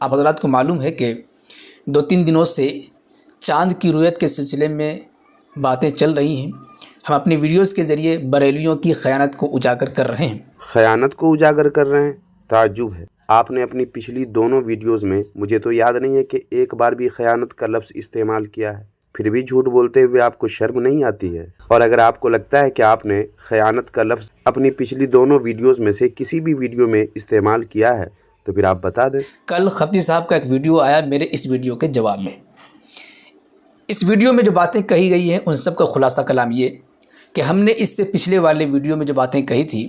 آپ حضرات کو معلوم ہے کہ 2-3 دنوں سے چاند کی رؤیت کے سلسلے میں باتیں چل رہی ہیں۔ ہم اپنی ویڈیوز کے ذریعے بریلویوں کی خیانت کو اجاگر کر رہے ہیں۔ خیانت کو اجاگر کر رہے ہیں؟ تعجب ہے۔ آپ نے اپنی پچھلی دونوں ویڈیوز میں مجھے تو یاد نہیں ہے کہ ایک بار بھی خیانت کا لفظ استعمال کیا ہے، پھر بھی جھوٹ بولتے ہوئے آپ کو شرم نہیں آتی ہے؟ اور اگر آپ کو لگتا ہے کہ آپ نے خیانت کا لفظ اپنی پچھلی دونوں ویڈیوز میں سے کسی بھی ویڈیو میں استعمال کیا ہے تو پھر آپ بتا دیں۔ کل خفتی صاحب کا ایک ویڈیو آیا میرے اس ویڈیو کے جواب میں۔ اس ویڈیو میں جو باتیں کہی گئی ہیں ان سب کا خلاصہ کلام یہ کہ ہم نے اس سے پچھلے والے ویڈیو میں جو باتیں کہی تھی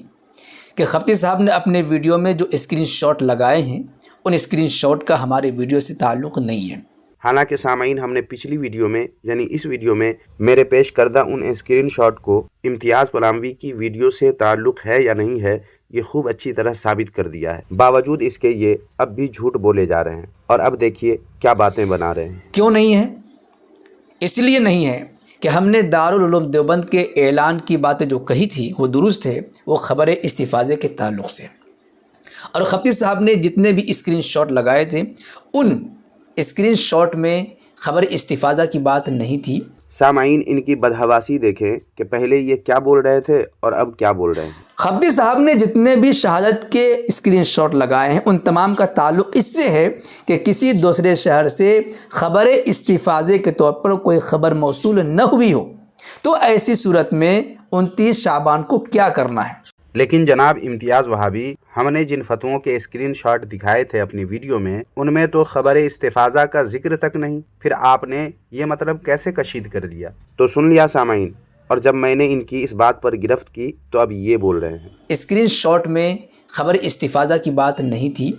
کہ خفتی صاحب نے اپنے ویڈیو میں جو اسکرین شاٹ لگائے ہیں ان اسکرین شاٹ کا ہمارے ویڈیو سے تعلق نہیں ہے۔ حالانکہ سامعین، ہم نے پچھلی ویڈیو میں یعنی اس ویڈیو میں میرے پیش کردہ ان اسکرین شاٹ کو امتیاز پلاموی کی ویڈیو سے تعلق ہے یا نہیں ہے یہ خوب اچھی طرح ثابت کر دیا ہے۔ باوجود اس کے یہ اب بھی جھوٹ بولے جا رہے ہیں، اور اب دیکھیے کیا باتیں بنا رہے ہیں۔ کیوں نہیں ہے؟ اس لیے نہیں ہے کہ ہم نے دارالعلوم دیوبند کے اعلان کی باتیں جو کہی تھی وہ درست ہے، وہ خبر استفاضے کے تعلق سے، اور خفتی صاحب نے جتنے بھی اسکرین شاٹ لگائے تھے ان اسکرین شاٹ میں خبر استفاضہ کی بات نہیں تھی۔ سامعین، ان کی بدحواسی دیکھیں کہ پہلے یہ کیا بول رہے تھے اور اب کیا بول رہے ہیں۔ خفتی صاحب نے جتنے بھی شہادت کے اسکرین شاٹ لگائے ہیں ان تمام کا تعلق اس سے ہے کہ کسی دوسرے شہر سے خبر استفاضے کے طور پر کوئی خبر موصول نہ ہوئی ہو، تو ایسی صورت میں 29 شعبان کو کیا کرنا ہے۔ لیکن جناب امتیاز وہابی، ہم نے جن فتووں کے اسکرین شاٹ دکھائے تھے اپنی ویڈیو میں ان میں تو خبر استفاضہ کا ذکر تک نہیں، پھر آپ نے یہ مطلب کیسے کشید کر لیا؟ تو سن لیا سامعین، اور جب میں نے ان کی اس بات پر گرفت کی تو اب یہ بول رہے ہیں۔ اسکرین شاٹ میں خبر استفاضہ کی بات نہیں تھی،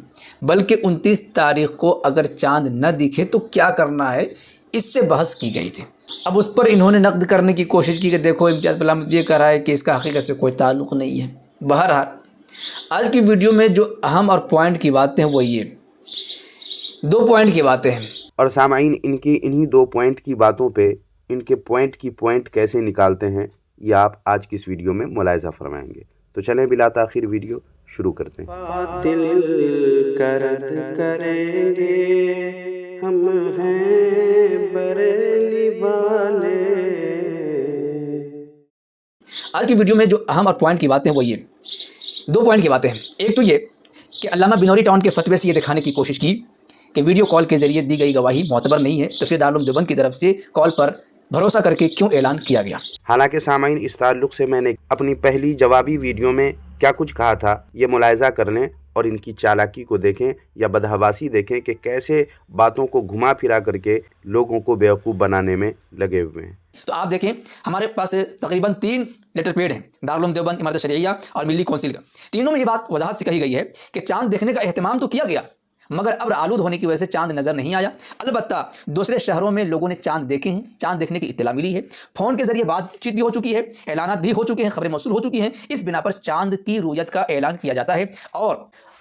بلکہ 29 تاریخ کو اگر چاند نہ دکھے تو کیا کرنا ہے اس سے بحث کی گئی تھی۔ اب اس پر انہوں نے نقد کرنے کی کوشش کی کہ دیکھو امتیاز پلاموی یہ کہہ رہا ہے کہ اس کا حقیقت سے کوئی تعلق نہیں ہے۔ بہرحال آج کی ویڈیو میں جو اہم اور پوائنٹ کی باتیں ہیں وہ یہ 2 پوائنٹ کی باتیں ہیں، اور سامعین، ان کی انہی 2 پوائنٹ کی باتوں پہ ان کے پوائنٹ کی پوائنٹ کیسے نکالتے ہیں یہ آپ آج کی اس ویڈیو میں ملاحظہ فرمائیں گے۔ تو چلیں بلا تاخیر ویڈیو شروع کرتے ہیں۔ باطل کا رد کریں گے، ہم ہیں بریلی والے۔ آج کی ویڈیو میں جو اہم اور پوائنٹ کی باتیں ہیں وہ یہ 2 پوائنٹ کی باتیں ہیں۔ ایک تو یہ کہ علامہ بنوری ٹاؤن کے فتوے سے یہ دکھانے کی کوشش کی کہ ویڈیو کال کے ذریعے دی گئی گواہی معتبر نہیں ہے، تو پھر دارالعلوم دیوبند کی طرف سے کال پر بھروسہ کر کے کیوں اعلان کیا گیا۔ حالانکہ سامعین، اس تعلق سے میں نے اپنی پہلی جوابی ویڈیو میں کیا کچھ کہا تھا یہ ملاحظہ کر لیں اور ان کی چالاکی کو دیکھیں یا بدحواسی دیکھیں کہ کیسے باتوں کو گھما پھرا کر کے لوگوں کو بیوقوف بنانے میں لگے ہوئے ہیں۔ تو آپ دیکھیں ہمارے پاس تقریباً 3 لیٹر پیڈ ہیں دارالعلوم دیوبند، امارت شرعیہ اور ملی کونسل کا۔ تینوں میں یہ بات وضاحت سے کہی گئی ہے کہ چاند دیکھنے کا اہتمام تو کیا گیا مگر ابر آلود ہونے کی وجہ سے چاند نظر نہیں آیا۔ البتہ دوسرے شہروں میں لوگوں نے چاند دیکھے ہیں، چاند دیکھنے کی اطلاع ملی ہے، فون کے ذریعے بات چیت بھی ہو چکی ہے، اعلانات بھی ہو چکے ہیں، خبریں موصول ہو چکی ہیں۔ اس بنا پر چاند کی رؤیت کا اعلان کیا جاتا ہے، اور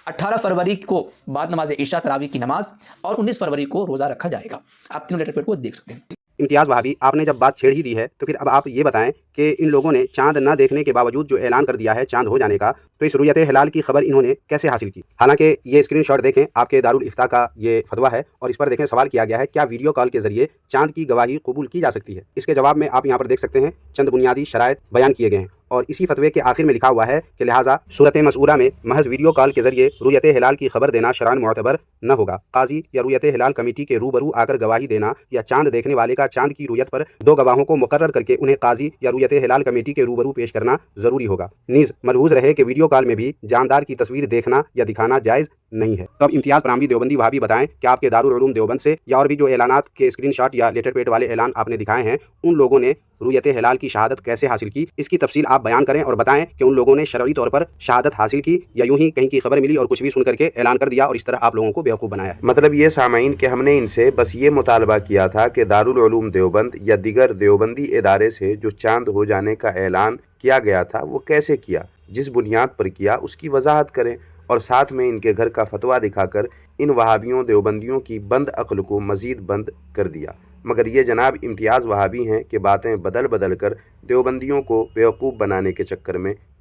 18 فروری کو بعد نماز عشاء تراویح کی نماز اور 19 فروری کو روزہ رکھا جائے گا۔ آپ تینوں لیٹر پیڈ کو دیکھ سکتے ہیں۔ امتیاز وہابی، آپ نے جب بات چھیڑ ہی دی ہے تو پھر اب آپ یہ بتائیں کہ ان لوگوں نے چاند نہ دیکھنے کے باوجود جو اعلان کر دیا ہے چاند ہو جانے کا، تو اس رؤیت ہلال کی خبر انہوں نے کیسے حاصل کی؟ حالانکہ یہ اسکرین شاٹ دیکھیں، آپ کے دارالفتاء کا یہ فتویٰ ہے، اور اس پر دیکھیں سوال کیا گیا ہے کیا ویڈیو کال کے ذریعے چاند کی گواہی قبول کی جا سکتی ہے؟ اس کے جواب میں آپ یہاں پر دیکھ سکتے ہیں چند بنیادی شرائط بیان کیے گئے ہیں، اور اسی فتوے کے آخر میں لکھا ہوا ہے کہ لہٰذا صورت مسئولہ میں محض ویڈیو کال کے ذریعے رؤیت ہلال کی خبر دینا شرعاً معتبر نہ ہوگا۔ قاضی یا رؤیت ہلال کمیٹی کے روبرو آ کر گواہی دینا یا چاند دیکھنے والے کا چاند کی رؤیت پر 2 گواہوں کو مقرر کر کے انہیں قاضی یا رؤیت ہلال کمیٹی کے روبرو پیش کرنا ضروری ہوگا۔ نیز ملحوظ رہے کہ ویڈیو کال میں بھی جاندار کی تصویر دیکھنا یا دکھانا جائز نہیں ہے۔ تو اب امتیاز پلاموی دیوبندی وہابی بتائیں کہ آپ کے دارالعلوم دیوبند سے یا اور بھی جو اعلانات کے اسکرین شاٹ یا لیٹر پیڈ والے اعلان آپ نے دکھائے ہیں ان لوگوں نے رؤیت ہلال کی شہادت کیسے حاصل کی؟ اس کی تفصیل آپ بیان کریں اور بتائیں کہ ان لوگوں نے شرعی طور پر شہادت حاصل کی یا یوں ہی کہیں کی خبر ملی اور کچھ بھی سن کر کے اعلان کر دیا اور اس طرح آپ لوگوں کو بیوقوف بنایا ہے۔ مطلب یہ سامعین کہ ہم نے ان سے بس یہ مطالبہ کیا تھا کہ دارالعلوم دیوبند یا دیگر دیوبندی ادارے سے جو چاند ہو جانے کا اعلان کیا گیا تھا وہ کیسے کیا، جس بنیاد پر کیا اس کی وضاحت کریں، اور ساتھ میں ان کے گھر کا فتویٰ دکھا کر ان وہابیوں دیوبندیوں کی بند عقل کو مزید بند کر دیا۔ مگر یہ جناب امتیاز وہابی ہیں کہ باتیں بدل بدل کر دیوبندیوں کو بیوقوف بنانے کے چکر میں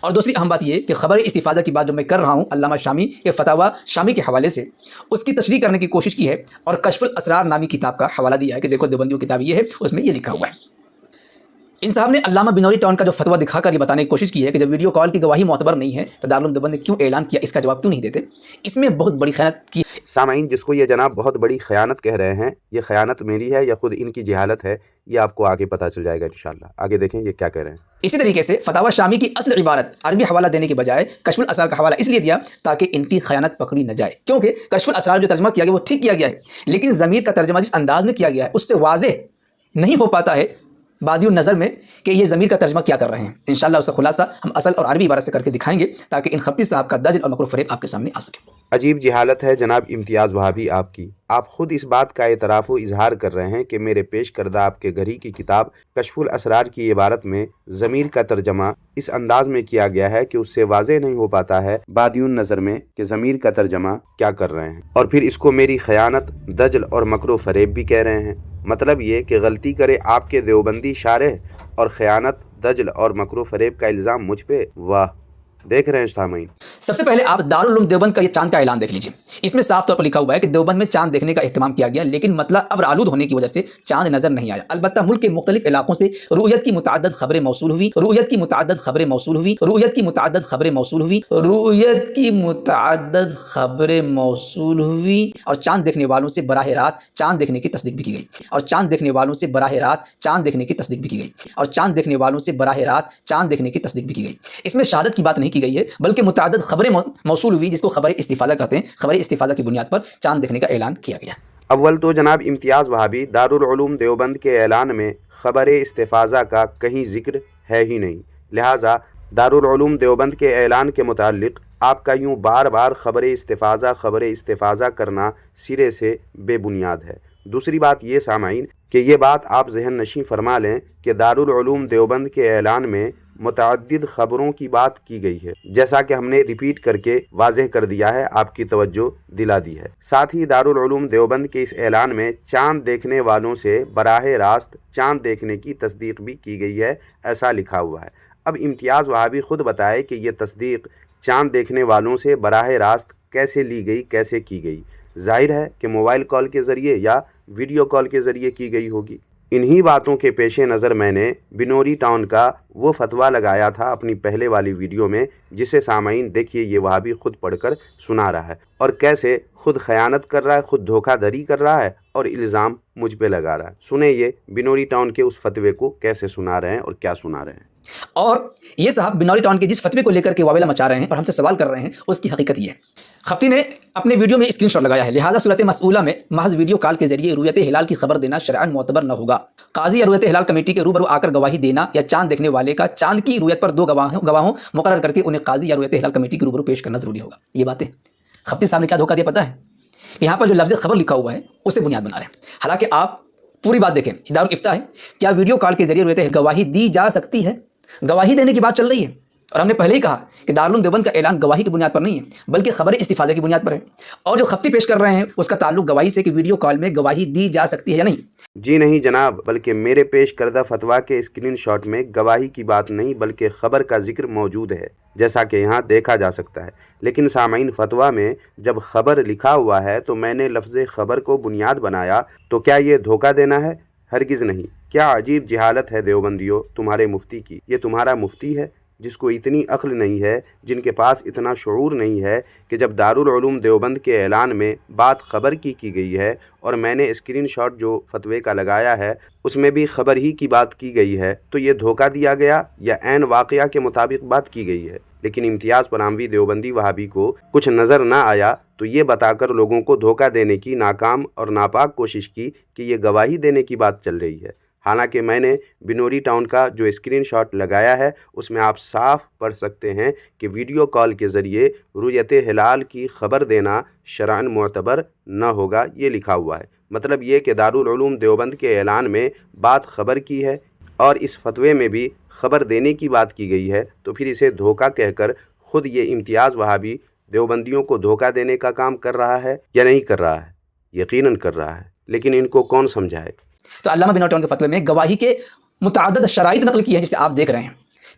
اور دوسری اہم بات یہ کہ خبر استفاضہ کی بات جو میں کر رہا ہوں، علامہ شامی کے فتاوی شامی کے حوالے سے اس کی تشریح کرنے کی کوشش کی ہے اور کشف الاسرار نامی کتاب کا حوالہ دیا ہے کہ دیکھو دیوبندیوں کی کتاب یہ ہے، اس میں یہ لکھا ہوا ہے۔ ان صاحب نے علامہ بنوری ٹاؤن کا جو فتویٰ دکھا کر یہ بتانے کی کوشش کی ہے کہ جب ویڈیو کال کی گواہی معتبر نہیں ہے تو دارالعلوم دیوبند نے کیوں اعلان کیا، اس کا جواب کیوں نہیں دیتے؟ اس میں بہت بڑی خیانت کی۔ سامعین، جس کو یہ جناب بہت بڑی خیانت کہہ رہے ہیں، یہ خیانت میری ہے یا خود ان کی جہالت ہے، یہ آپ کو آگے پتہ چل جائے گا انشاءاللہ۔ آگے دیکھیں یہ کیا کہہ رہے ہیں۔ اسی طریقے سے فتاوی شامی کی اصل عبارت عربی حوالہ دینے کے بجائے کشف الاسرار کا حوالہ اس لیے دیا تاکہ ان کی خیانت پکڑی نہ جائے، کیونکہ کشف الاسرار جو ترجمہ کیا گیا وہ ٹھیک کیا گیا ہے، لیکن ضمیر کا ترجمہ جس انداز میں کیا گیا ہے اس سے واضح نہیں ہو پاتا ہے بادی النظر میں کہ یہ ضمیر کا ترجمہ کیا کر رہے ہیں۔ انشاءاللہ اس کا خلاصہ ہم اصل اور عربی عبارت سے کر کے دکھائیں گے تاکہ ان خبتی صاحب کا دجل اور مکر و فریب آپ کے سامنے آ سکے۔ عجیب جہالت ہے جناب امتیاز وہابی آپ کی۔ آپ خود اس بات کا اعتراف و اظہار کر رہے ہیں کہ میرے پیش کردہ آپ کے گھر ہی کی کتاب کشف الاسرار کی عبارت میں ضمیر کا ترجمہ اس انداز میں کیا گیا ہے کہ اس سے واضح نہیں ہو پاتا ہے بادی النظر میں کہ ضمیر کا ترجمہ کیا کر رہے ہیں، اور پھر اس کو میری خیانت، دجل اور مکر و فریب بھی کہہ رہے ہیں۔ مطلب یہ کہ غلطی کرے آپ کے دیوبندی شارح اور خیانت، دجل اور مکر و فریب کا الزام مجھ پہ۔ واہ! دیکھ رہے ہیں سامعین۔ سب سے پہلے آپ دارالعلوم دیوبند کا یہ چاند کا اعلان دیکھ لیجیے۔ اس میں صاف طور پر لکھا ہوا ہے کہ دیوبند میں چاند دیکھنے کا اہتمام کیا گیا، لیکن مطلع ابر آلود ہونے کی وجہ سے چاند نظر نہیں آیا۔ البتہ ملک کے مختلف علاقوں سے رؤیت کی متعدد خبریں موصول ہوئی، رؤیت کی متعدد خبریں موصول ہوئی، رؤیت کی متعدد خبریں موصول ہوئی، رؤیت کی متعدد خبریں موصول ہوئی، اور چاند دیکھنے والوں سے براہ راست چاند دیکھنے کی تصدیق بھی کی گئی، اور چاند دیکھنے والوں سے براہ راست چاند دیکھنے کی تصدیق بھی کی گئی، اور چاند دیکھنے والوں سے براہ راست چاند دیکھنے کی تصدیق بھی کی گئی۔ اس میں شہادت کی بات نہیں کی گئی ہے بلکہ متعدد خبریں موصول ہوئی، جس کو خبر استفاضہ کہتے ہیں۔ خبر استفاضہ کی بنیاد پر چاند دیکھنے کا اعلان کیا گیا۔ اول تو جناب امتیاز وہابی، دارالعلوم دیوبند کے اعلان میں خبر استفاضہ کا کہیں ذکر ہے ہی نہیں، لہٰذا دارالعلوم دیوبند کے اعلان کے متعلق آپ کا یوں بار بار خبر استفاضہ کرنا سرے سے بے بنیاد ہے۔ دوسری بات یہ سامعین کہ یہ بات آپ ذہن نشیں فرما لیں کہ دارالعلوم دیوبند کے اعلان میں متعدد خبروں کی بات کی گئی ہے، جیسا کہ ہم نے ریپیٹ کر کے واضح کر دیا ہے، آپ کی توجہ دلا دی ہے۔ ساتھ ہی دارالعلوم دیوبند کے اس اعلان میں چاند دیکھنے والوں سے براہ راست چاند دیکھنے کی تصدیق بھی کی گئی ہے، ایسا لکھا ہوا ہے۔ اب امتیاز وہابی خود بتائے کہ یہ تصدیق چاند دیکھنے والوں سے براہ راست کیسے لی گئی، کیسے کی گئی؟ ظاہر ہے کہ موبائل کال کے ذریعے یا ویڈیو کال کے ذریعے کی گئی ہوگی۔ انہی باتوں کے پیش نظر میں نے بنوری ٹاؤن کا وہ فتویٰ لگایا تھا اپنی پہلے والی ویڈیو میں، جسے سامعین دیکھیے یہ وہابی خود پڑھ کر سنا رہا ہے اور کیسے خود خیانت کر رہا ہے، خود دھوکہ دھڑی کر رہا ہے اور الزام مجھ پہ لگا رہا ہے۔ سنیں یہ بنوری ٹاؤن کے اس فتوے کو کیسے سنا رہے ہیں اور کیا سنا رہے ہیں۔ اور یہ صاحب بنوری ٹاؤن کے جس فتوے کو لے کر کے واویلا مچا رہے ہیں اور ہم سے سوال کر رہے ہیں، اس کی حقیقت یہ ہے۔ خفتی نے اپنے ویڈیو میں اسکرین شاٹ لگایا ہے، لہٰذا صورت مسئولہ میں محض ویڈیو کال کے ذریعے رؤیت ہلال کی خبر دینا شرعاً معتبر نہ ہوگا۔ قاضی یا رؤیت ہلال کمیٹی کے روبرو آ کر گواہی دینا یا چاند دیکھنے والے کا چاند کی رؤیت پر 2 گواہوں مقرر کر کے انہیں قاضی یا رؤیت ہلال کمیٹی کے روبرو پیش کرنا ضروری ہوگا۔ یہ باتیں خفتی صاحب نے کیا دھوکہ دیا پتہ ہے؟ یہاں پر جو لفظ خبر لکھا ہوا ہے اسے بنیاد بنا رہے ہیں، حالانکہ آپ پوری بات دیکھیں، دارالفتاء ہے، کیا ویڈیو کال کے ذریعے رؤیت گواہی دی جا سکتی ہے؟ گواہی دینے کی بات چل رہی ہے، اور ہم نے پہلے ہی کہا کہ دارالعلوم دیوبند کا اعلان گواہی کی بنیاد پر نہیں ہے بلکہ خبر استفاضہ کی بنیاد پر ہے، اور جو خفتی پیش کر رہے ہیں اس کا تعلق گواہی سے کہ ویڈیو کال میں گواہی دی جا سکتی ہے یا نہیں۔ جی نہیں جناب، بلکہ میرے پیش کردہ فتویٰ کے اسکرین شاٹ میں گواہی کی بات نہیں بلکہ خبر کا ذکر موجود ہے، جیسا کہ یہاں دیکھا جا سکتا ہے۔ لیکن سامعین، فتویٰ میں جب خبر لکھا ہوا ہے تو میں نے لفظ خبر کو بنیاد بنایا، تو کیا یہ دھوکہ دینا ہے؟ ہرگز نہیں۔ کیا عجیب جہالت ہے دیوبندیوں تمہارے مفتی کی۔ یہ تمہارا مفتی ہے جس کو اتنی عقل نہیں ہے، جن کے پاس اتنا شعور نہیں ہے کہ جب دارالعلوم دیوبند کے اعلان میں بات خبر کی گئی ہے اور میں نے اسکرین شاٹ جو فتوے کا لگایا ہے اس میں بھی خبر ہی کی بات کی گئی ہے، تو یہ دھوکہ دیا گیا یا عین واقعہ کے مطابق بات کی گئی ہے؟ لیکن امتیاز پراموی دیوبندی وہابی کو کچھ نظر نہ آیا تو یہ بتا کر لوگوں کو دھوکہ دینے کی ناکام اور ناپاک کوشش کی کہ یہ گواہی دینے کی بات چل رہی ہے، حالانکہ میں نے بنوری ٹاؤن کا جو اسکرین شاٹ لگایا ہے اس میں آپ صاف پڑھ سکتے ہیں کہ ویڈیو کال کے ذریعے رؤیت ہلال کی خبر دینا شرعاً معتبر نہ ہوگا، یہ لکھا ہوا ہے۔ مطلب یہ کہ دارالعلوم دیوبند کے اعلان میں بات خبر کی ہے اور اس فتوے میں بھی خبر دینے کی بات کی گئی ہے، تو پھر اسے دھوکہ کہہ کر خود یہ امتیاز وہابی دیوبندیوں کو دھوکہ دینے کا کام کر رہا ہے یا نہیں کر رہا ہے؟ یقیناً کر رہا ہے، لیکن ان کو کون سمجھائے؟ تو علامہ بنوری ٹاؤن کے فتوے میں گواہی کے متعدد شرائط نقل کی ہے جسے آپ دیکھ رہے ہیں۔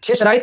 6 شرائط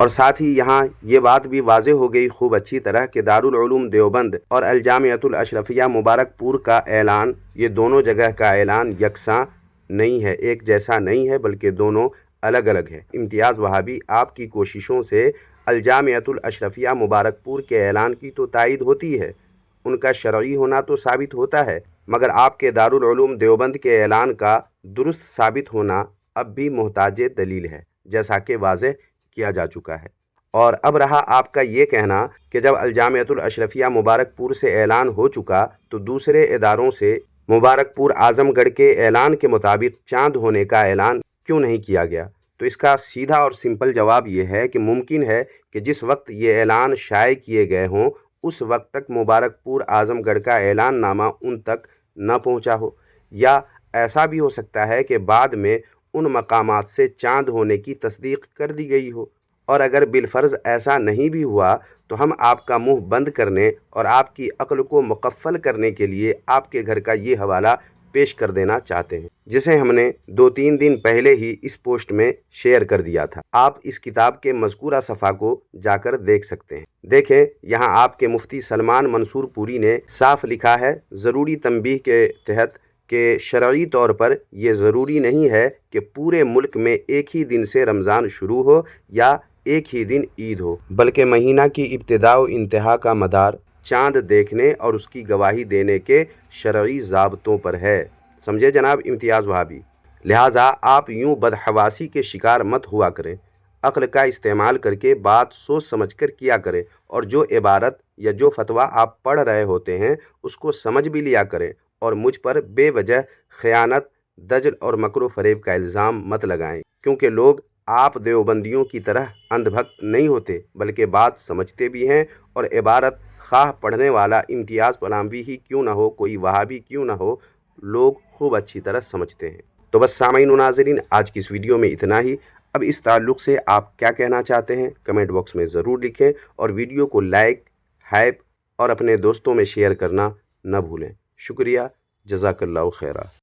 اور ساتھ ہی یہاں یہ بات بھی واضح ہو گئی خوب اچھی طرح کہ دارالعلوم دیوبند اور الجامعۃ الاشرفیہ مبارک پور کا اعلان، یہ دونوں جگہ کا اعلان یکساں نہیں ہے، ایک جیسا نہیں ہے، بلکہ دونوں الگ الگ ہے۔ امتیاز وہابی، آپ کی کوششوں سے الجامعۃ الاشرفیہ مبارک پور کے اعلان کی تو تائید ہوتی ہے، ان کا شرعی ہونا تو ثابت ہوتا ہے، مگر آپ کے دارالعلوم دیوبند کے اعلان کا درست ثابت ہونا اب بھی محتاج دلیل ہے، جیسا کہ واضح کیا جا چکا ہے۔ اور اب رہا آپ کا یہ کہنا کہ جب الجامعۃ الاشرفیہ مبارک پور سے اعلان ہو چکا تو دوسرے اداروں سے مبارک پور اعظم گڑھ کے اعلان کے مطابق چاند ہونے کا اعلان کیوں نہیں کیا گیا؟ تو اس کا سیدھا اور سمپل جواب یہ ہے کہ ممکن ہے کہ جس وقت یہ اعلان شائع کیے گئے ہوں اس وقت تک مبارک پور اعظم گڑھ کا اعلان نامہ ان تک نہ پہنچا ہو، یا ایسا بھی ہو سکتا ہے کہ بعد میں ان مقامات سے چاند ہونے کی تصدیق کر دی گئی ہو، اور اگر بالفرض ایسا نہیں بھی ہوا تو ہم آپ کا منہ بند کرنے اور آپ کی عقل کو مقفل کرنے کے لیے آپ کے گھر کا یہ حوالہ پیش کر دینا چاہتے ہیں، جسے ہم نے 2-3 دن پہلے ہی اس پوسٹ میں شیئر کر دیا تھا۔ آپ اس کتاب کے مذکورہ صفحہ کو جا کر دیکھ سکتے ہیں۔ دیکھیں، یہاں آپ کے مفتی سلمان منصور پوری نے صاف لکھا ہے ضروری تنبیہ کے تحت کہ شرعی طور پر یہ ضروری نہیں ہے کہ پورے ملک میں ایک ہی دن سے رمضان شروع ہو یا ایک ہی دن عید ہو، بلکہ مہینہ کی ابتدا و انتہا کا مدار چاند دیکھنے اور اس کی گواہی دینے کے شرعی ضابطوں پر ہے۔ سمجھے جناب امتیاز وہابی؟ لہٰذا آپ یوں بدحواسی کے شکار مت ہوا کریں، عقل کا استعمال کر کے بات سوچ سمجھ کر کیا کریں، اور جو عبارت یا جو فتویٰ آپ پڑھ رہے ہوتے ہیں اس کو سمجھ بھی لیا کریں، اور مجھ پر بے وجہ خیانت، دجل اور مکر و فریب کا الزام مت لگائیں، کیونکہ لوگ آپ دیوبندیوں کی طرح اندھ بھکت نہیں ہوتے، بلکہ بات سمجھتے بھی ہیں، اور عبارت خواہ پڑھنے والا امتیاز پلاموی ہی کیوں نہ ہو، کوئی وہابی کیوں نہ ہو، لوگ خوب اچھی طرح سمجھتے ہیں۔ تو بس سامعین و ناظرین، آج کی اس ویڈیو میں اتنا ہی۔ اب اس تعلق سے آپ کیا کہنا چاہتے ہیں کمنٹ باکس میں ضرور لکھیں، اور ویڈیو کو لائک، ہائپ اور اپنے دوستوں میں شیئر کرنا نہ بھولیں۔ شکریہ، جزاک اللہ خیرہ۔